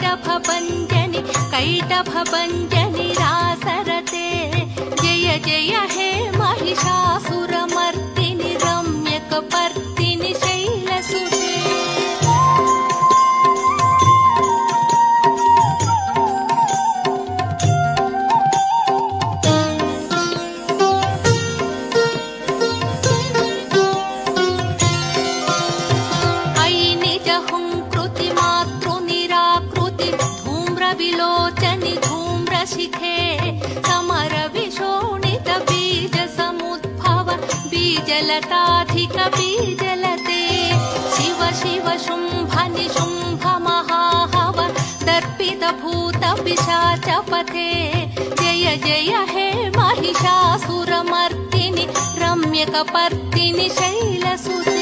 कैटभभञ्जनि कैटभभञ्जनि रासरते जय जय हे महिषासुरमर्दिनि रम्यकपर्दिनि शैलसुते शिखे समर विशोणित बीज समुद्भव बीजलताधिक बीजलते शिव शिव शुंभ निशुंभ महाहव दर्पित भूत पिशाचपते जय जय हे महिषासुरमर्दिनि रम्यकपर्दिनि शैलसुते